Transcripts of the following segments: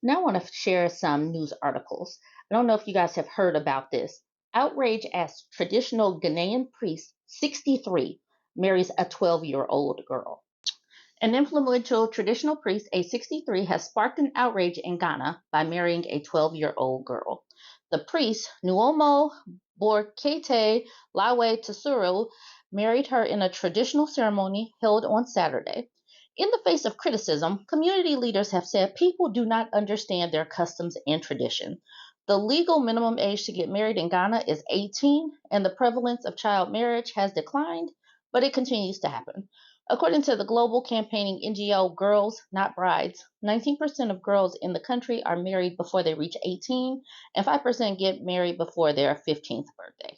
Now I want to share some news articles. I don't know if you guys have heard about this. Outrage as traditional Ghanaian priest, 63, marries a 12-year-old girl. An influential traditional priest, age 63, has sparked an outrage in Ghana by marrying a 12-year-old girl. The priest, Nuomo Borkete Lawe Tesuru, married her in a traditional ceremony held on Saturday. In the face of criticism, community leaders have said people do not understand their customs and tradition. The legal minimum age to get married in Ghana is 18, and the prevalence of child marriage has declined, but it continues to happen. According to the global campaigning NGO Girls Not Brides, 19% of girls in the country are married before they reach 18, and 5% get married before their 15th birthday.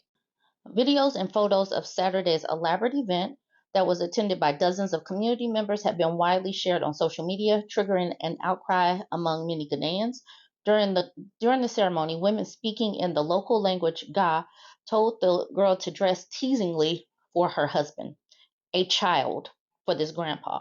Videos and photos of Saturday's elaborate event that was attended by dozens of community members have been widely shared on social media, triggering an outcry among many Ghanaians. During the ceremony, women speaking in the local language Ga told the girl to dress teasingly for her husband, a child, for this grandpa.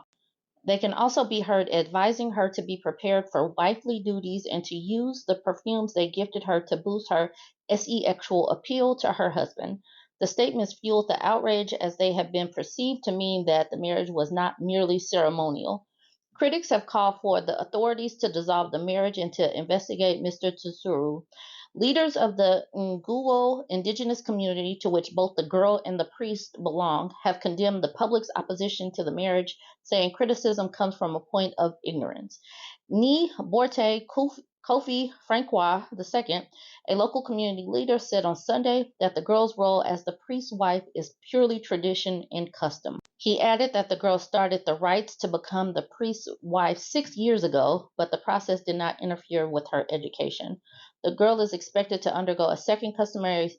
They can also be heard advising her to be prepared for wifely duties and to use the perfumes they gifted her to boost her sexual appeal to her husband. The statements fueled the outrage as they have been perceived to mean that the marriage was not merely ceremonial. Critics have called for the authorities to dissolve the marriage and to investigate Mr. Tsuru. Leaders of the Nguwo indigenous community, to which both the girl and the priest belong, have condemned the public's opposition to the marriage, saying criticism comes from a point of ignorance. Ni Borte Kofi Francois II, a local community leader, said on Sunday that the girl's role as the priest's wife is purely tradition and custom. He added that the girl started the rites to become the priest's wife 6 years ago, but the process did not interfere with her education. The girl is expected to undergo a second customary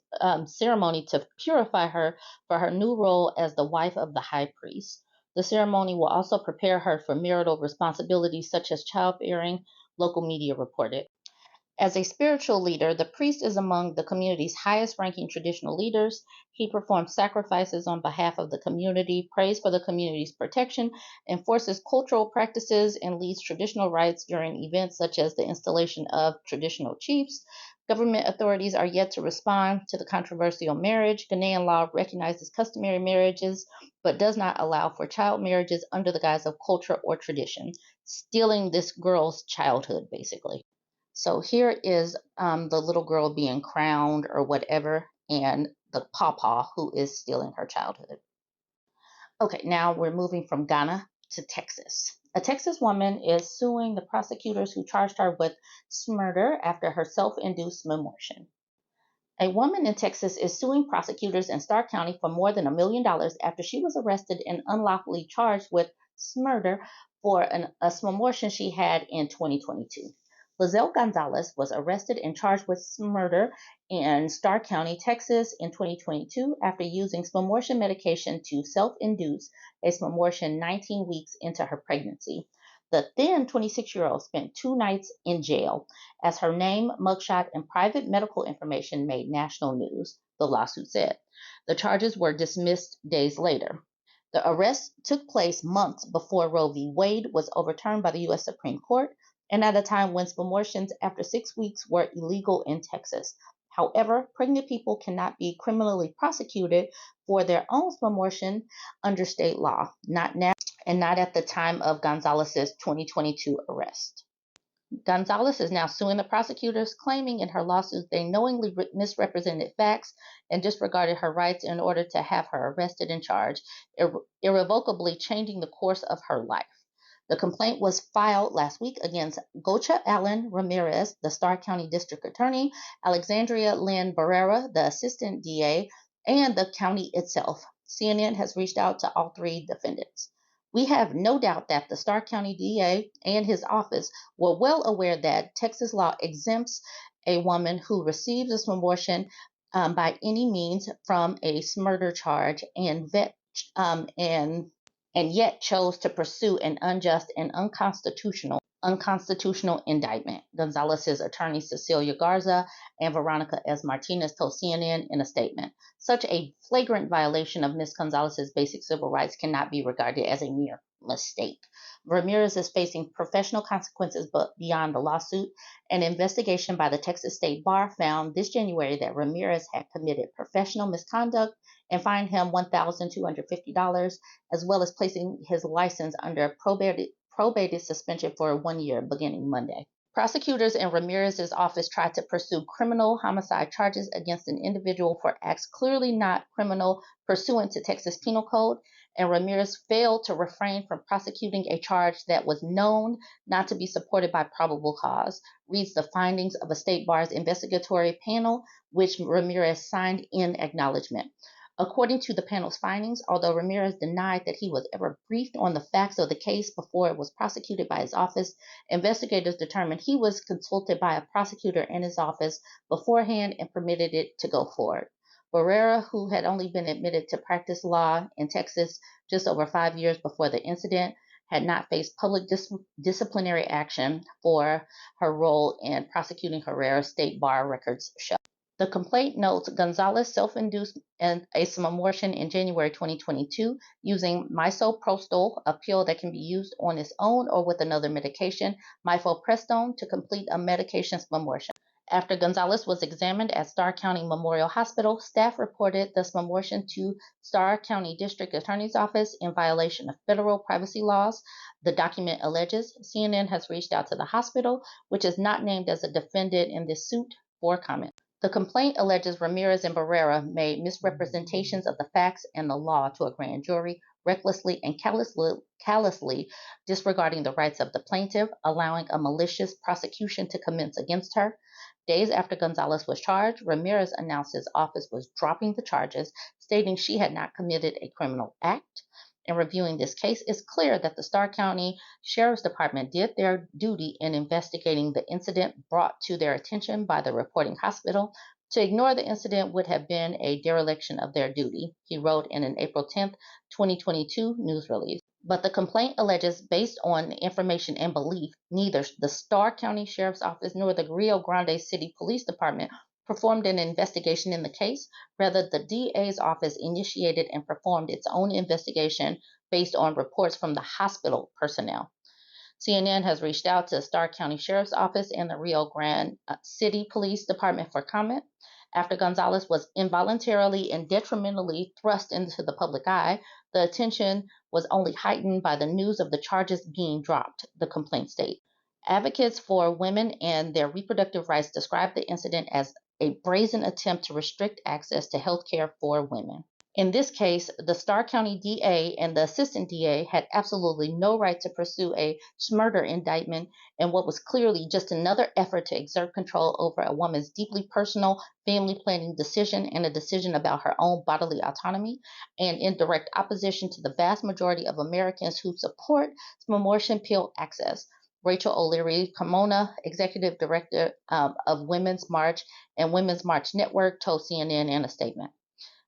ceremony to purify her for her new role as the wife of the high priest. The ceremony will also prepare her for marital responsibilities such as childbearing, local media reported. As a spiritual leader, the priest is among the community's highest ranking traditional leaders. He performs sacrifices on behalf of the community, prays for the community's protection, enforces cultural practices, and leads traditional rites during events such as the installation of traditional chiefs. Government authorities are yet to respond to the controversial marriage. Ghanaian law recognizes customary marriages but does not allow for child marriages under the guise of culture or tradition, stealing this girl's childhood, basically. So here is the little girl being crowned or whatever, and the pawpaw who is stealing her childhood. Okay, now we're moving from Ghana to Texas. A Texas woman is suing the prosecutors who charged her with murder after her self-induced abortion. A woman in Texas is suing prosecutors in Starr County for more than $1 million after she was arrested and unlawfully charged with murder for a abortion she had in 2022. Lizelle Gonzalez was arrested and charged with murder in Starr County, Texas in 2022 after using abortion medication to self-induce a abortion 19 weeks into her pregnancy. The then 26-year-old spent 2 nights in jail as her name, mugshot, and private medical information made national news, the lawsuit said. The charges were dismissed days later. The arrest took place months before Roe v. Wade was overturned by the U.S. Supreme Court, and at a time when abortions after 6 weeks were illegal in Texas. However, pregnant people cannot be criminally prosecuted for their own abortion under state law, not now and not at the time of Gonzalez's 2022 arrest. Gonzalez is now suing the prosecutors, claiming in her lawsuit they knowingly misrepresented facts and disregarded her rights in order to have her arrested and charged, irrevocably changing the course of her life. The complaint was filed last week against Gocha Allen Ramirez, the Starr County District Attorney, Alexandria Lynn Barrera, the Assistant DA, and the county itself. CNN has reached out to all 3 defendants. We have no doubt that the Starr County DA and his office were well aware that Texas law exempts a woman who receives a abortion by any means from a murder charge and yet chose to pursue an unjust and unconstitutional indictment, Gonzalez's attorney Cecilia Garza and Veronica S. Martinez told CNN in a statement. Such a flagrant violation of Ms. Gonzalez's basic civil rights cannot be regarded as a mere mistake. Ramirez is facing professional consequences but beyond the lawsuit. An investigation by the Texas State Bar found this January that Ramirez had committed professional misconduct and fined him $1,250, as well as placing his license under probated suspension for 1 year beginning Monday. Prosecutors in Ramirez's office tried to pursue criminal homicide charges against an individual for acts clearly not criminal pursuant to Texas Penal Code, and Ramirez failed to refrain from prosecuting a charge that was known not to be supported by probable cause, reads the findings of a state bar's investigatory panel, which Ramirez signed in acknowledgement. According to the panel's findings, although Ramirez denied that he was ever briefed on the facts of the case before it was prosecuted by his office, investigators determined he was consulted by a prosecutor in his office beforehand and permitted it to go forward. Barrera, who had only been admitted to practice law in Texas just over 5 years before the incident, had not faced public disciplinary action for her role in prosecuting Herrera's state bar records show. The complaint notes Gonzalez self-induced a abortion in January 2022 using misoprostol, a pill that can be used on its own or with another medication, mifepristone, to complete a medication abortion. After Gonzalez was examined at Starr County Memorial Hospital, staff reported the abortion to Starr County District Attorney's Office in violation of federal privacy laws. The document alleges CNN has reached out to the hospital, which is not named as a defendant in this suit, for comment. The complaint alleges Ramirez and Barrera made misrepresentations of the facts and the law to a grand jury, recklessly and callously disregarding the rights of the plaintiff, allowing a malicious prosecution to commence against her. Days after Gonzalez was charged, Ramirez announced his office was dropping the charges, stating she had not committed a criminal act. In reviewing this case, it's clear that the Starr County Sheriff's Department did their duty in investigating the incident brought to their attention by the reporting hospital. To ignore the incident would have been a dereliction of their duty, he wrote in an April 10, 2022 news release. But the complaint alleges, based on information and belief, neither the Starr County Sheriff's Office nor the Rio Grande City Police Department performed an investigation in the case. Rather, the DA's office initiated and performed its own investigation based on reports from the hospital personnel. CNN has reached out to the Starr County Sheriff's Office and the Rio Grande City Police Department for comment. After Gonzalez was involuntarily and detrimentally thrust into the public eye, the attention was only heightened by the news of the charges being dropped, the complaint states. Advocates for women and their reproductive rights describe the incident as a brazen attempt to restrict access to health care for women. In this case, the Starr County DA and the assistant DA had absolutely no right to pursue a murder indictment in what was clearly just another effort to exert control over a woman's deeply personal family planning decision and a decision about her own bodily autonomy, and in direct opposition to the vast majority of Americans who support abortion pill access. Rachel O'Leary Carmona, executive director of Women's March and Women's March Network, told CNN in a statement.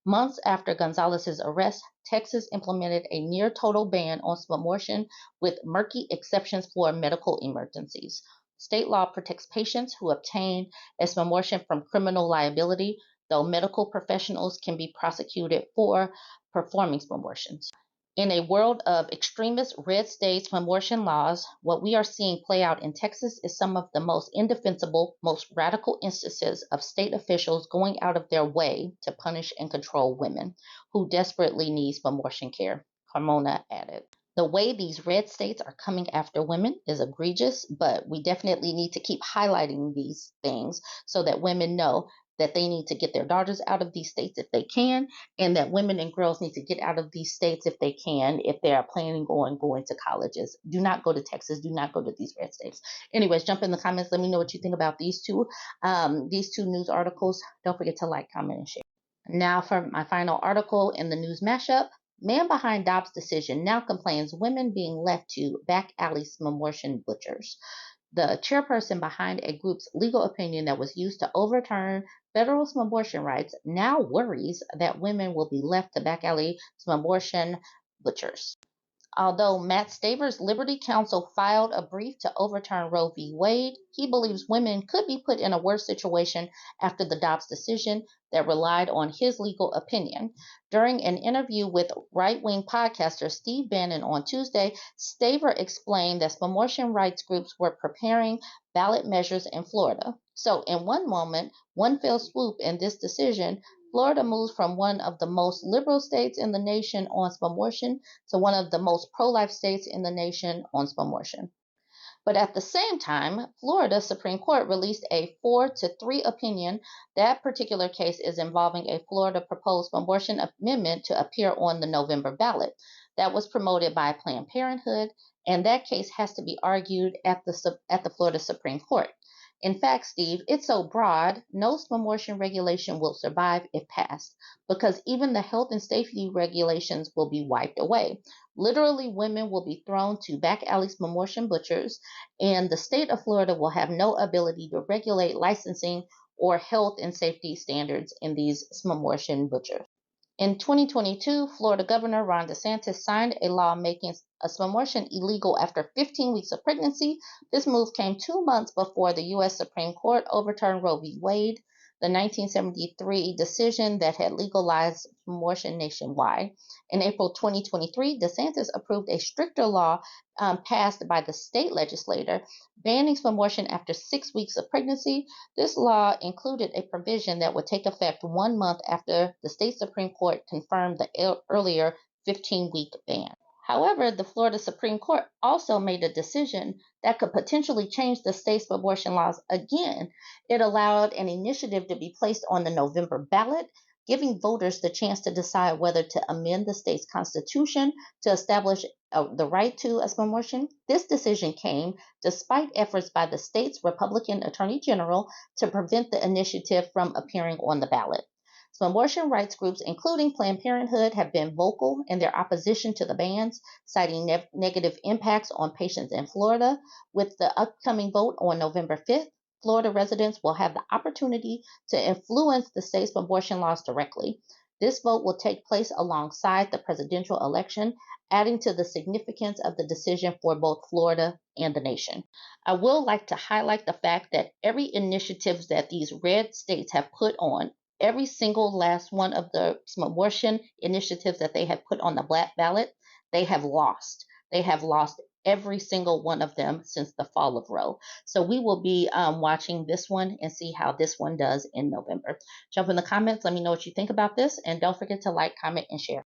Months after Gonzalez's arrest, Texas implemented a near-total ban on abortion with murky exceptions for medical emergencies. State law protects patients who obtain abortion from criminal liability, though medical professionals can be prosecuted for performing abortions. In a world of extremist red states abortion laws, what we are seeing play out in Texas is some of the most indefensible, most radical instances of state officials going out of their way to punish and control women who desperately need abortion care, Carmona added. The way these red states are coming after women is egregious, but we definitely need to keep highlighting these things so that women know that they need to get their daughters out of these states if they can, and that women and girls need to get out of these states if they can, if they are planning on going to colleges. Do not go to Texas. Do not go to these red states. Anyways, jump in the comments. Let me know what you think about these two news articles. Don't forget to like, comment, and share. Now for my final article in the news mashup. Man behind Dobbs decision now complains women being left to back alley abortion butchers. The chairperson behind a group's legal opinion that was used to overturn federal abortion rights now worries that women will be left to back alley abortion butchers. Although Matt Staver's Liberty Counsel filed a brief to overturn Roe v. Wade, he believes women could be put in a worse situation after the Dobbs decision that relied on his legal opinion. During an interview with right-wing podcaster Steve Bannon on Tuesday, Staver explained that abortion rights groups were preparing ballot measures in Florida. So in one moment, one fell swoop in this decision, Florida moves from one of the most liberal states in the nation on abortion to one of the most pro-life states in the nation on abortion. But at the same time, Florida Supreme Court released a 4-3 opinion. That particular case is involving a Florida proposed abortion amendment to appear on the November ballot. That was promoted by Planned Parenthood, and that case has to be argued at the Florida Supreme Court. In fact, Steve, it's so broad, no abortion regulation will survive if passed, because even the health and safety regulations will be wiped away. Literally, women will be thrown to back alley abortion butchers, and the state of Florida will have no ability to regulate licensing or health and safety standards in these abortion butchers. In 2022, Florida Governor Ron DeSantis signed a law making abortion illegal after 15 weeks of pregnancy. This move came 2 months before the U.S. Supreme Court overturned Roe v. Wade, the 1973 decision that had legalized abortion nationwide. In April 2023, DeSantis approved a stricter law passed by the state legislature banning abortion after 6 weeks of pregnancy. This law included a provision that would take effect 1 month after the state Supreme Court confirmed the earlier 15-week ban. However, the Florida Supreme Court also made a decision that could potentially change the state's abortion laws again. It allowed an initiative to be placed on the November ballot, giving voters the chance to decide whether to amend the state's constitution to establish the right to abortion. This decision came despite efforts by the state's Republican Attorney General to prevent the initiative from appearing on the ballot. So abortion rights groups, including Planned Parenthood, have been vocal in their opposition to the bans, citing negative impacts on patients in Florida. With the upcoming vote on November 5th, Florida residents will have the opportunity to influence the state's abortion laws directly. This vote will take place alongside the presidential election, adding to the significance of the decision for both Florida and the nation. I will like to highlight the fact that every initiative that these red states have put on, every single last one of the abortion initiatives that they have put on the black ballot, they have lost. They have lost every single one of them since the fall of Roe. So we will be watching this one and see how this one does in November. Jump in the comments. Let me know what you think about this. And don't forget to like, comment, and share.